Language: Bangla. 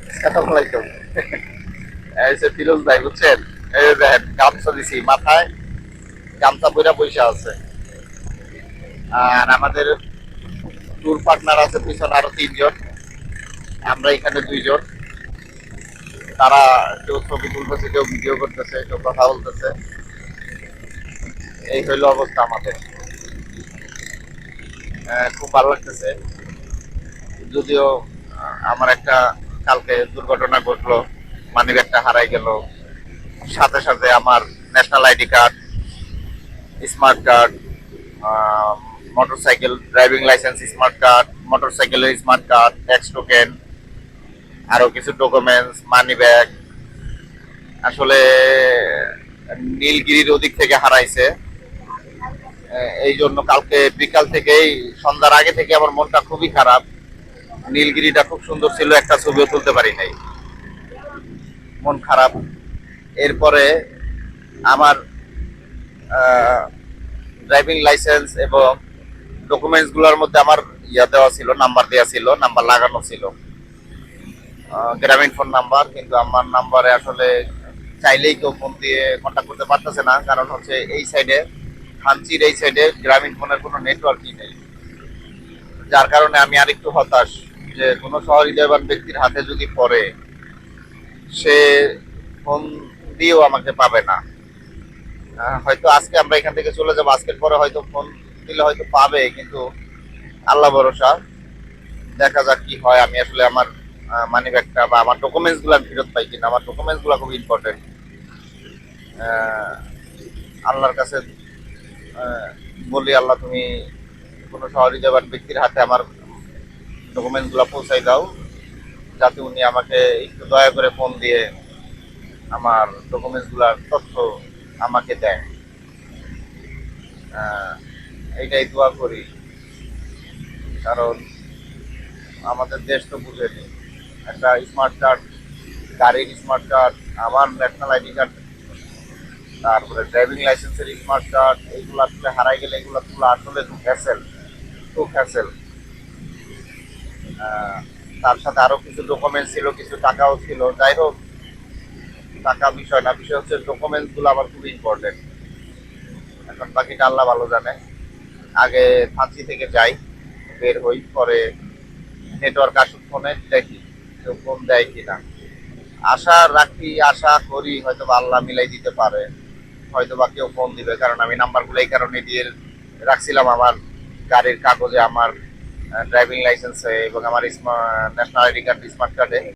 আসসালামু আলাইকুম। এই যে ফিরোজ ভাই বুঝছেন, এই যে দেখেন গামছা দিছি মাথায়, গামছা পইরা বইসা আছে। আর আমাদের ট্যুর পার্টনার আছে পিছনে আরো 3 জন, আমরা এখানে 2 জন। তারা কেউ ছবি তুলতেছে, কেউ ভিডিও করতেছে, কেউ কথা বলতেছে। এই হইলো অবস্থা আমাদের। খুব ভালো লাগতেছে। যদিও আমার একটা কালকে দুর্ঘটনা ঘটলো, মানিব্যাগটা হারাই গেল। সাথে সাথে আমার national ID card, smart card, motorcycle driving licence, smart card, মোটরসাইকেলের স্মার্ট কার্ড, ট্যাক্স টোকেন, আরো কিছু ডকুমেন্টস, মানি ব্যাগ আসলে নীলগিরির ওদিক থেকে হারাইছে। এই জন্য কালকে বিকাল থেকেই, সন্ধ্যার আগে থেকে আমার মনটা খুবই খারাপ। নীলগিরিটা খুব সুন্দর ছিল, একটা ছবিও তুলতে পারি নাই, মন খারাপ। এরপরে আমার ড্রাইভিং লাইসেন্স এবং ডকুমেন্টস গুলোর মধ্যে আমার ইয়া দেওয়া ছিল, নাম্বার দেওয়া ছিল, নাম্বার লাগানো ছিল, গ্রামীণ ফোন নাম্বার। কিন্তু আমার নাম্বারে আসলে চাইলেই কেউ ফোন দিয়ে কন্ট্যাক্ট করতে পারতেছে না, কারণ হচ্ছে এই সাইডে, থানচির এই সাইডে গ্রামীণ ফোনের কোনো নেটওয়ার্কই নেই। যার কারণে আমি আরেকটু হতাশ যে কোনো সহৃদয়বান ব্যক্তির হাতে যদি পড়ে, সে ফোন দিয়েও আমাকে পাবে না। হয়তো আজকে আমরা এখান থেকে চলে যাবো, আজকের পরে হয়তো ফোন দিলে হয়তো পাবে, কিন্তু আল্লাহ ভরসা, দেখা যাক কি হয়। আমি আসলে আমার মানি ব্যাগটা বা আমার ডকুমেন্টস গুলো আমি ফেরত পাই কিনা, আমার ডকুমেন্টস গুলো খুব ইম্পর্টেন্ট। আল্লাহর কাছে বলি, আল্লাহ তুমি কোনো সহৃদয়বান ব্যক্তির হাতে আমার ডকুমেন্টস গুলো পৌঁছাই দাও, যাতে উনি আমাকে একটু দয়া করে ফোন দিয়ে আমার ডকুমেন্টস গুলার তথ্য আমাকে দেয়। আহ, এইটাই দোয়া করি, কারণ আমাদের দেশ তো বুঝেনি, একটা স্মার্ট কার্ড, গাড়ির স্মার্ট কার্ড, আমার ন্যাশনাল আইডি কার্ড, তারপরে ড্রাইভিং লাইসেন্সের স্মার্ট কার্ড, এইগুলো আসলে হারাই গেলে এগুলো তোলা আসলে খুব হ্যাসেল, খুব হ্যাসেল। তার সাথে আরো কিছু ডকুমেন্টস ছিল, কিছু টাকাও ছিল। যাই হোক, টাকা বিষয় না, বিষয় হচ্ছে ডকুমেন্টস গুলো আমার খুব ইম্পর্টেন্ট। এখন বাকিটা আল্লাহ ভালো জানে। আগে থানচি থেকে যাই, বের হই, পরে নেটওয়ার্ক আসুক ফোনে, দেখি কেউ ফোন দেয় কিনা। আশা রাখি, আশা করি হয়তো বা আল্লাহ মিলাই দিতে পারে, হয়তো বা কেউ ফোন দিবে, কারণ আমি নাম্বারগুলো এই কারণে দিয়ে রাখছিলাম আমার গাড়ির কাগজে, আমার ড্রাইভিং লাইসেন্সে এবং আমার ন্যাশনাল আইডি কার্ড, স্মার্ট কার্ডে।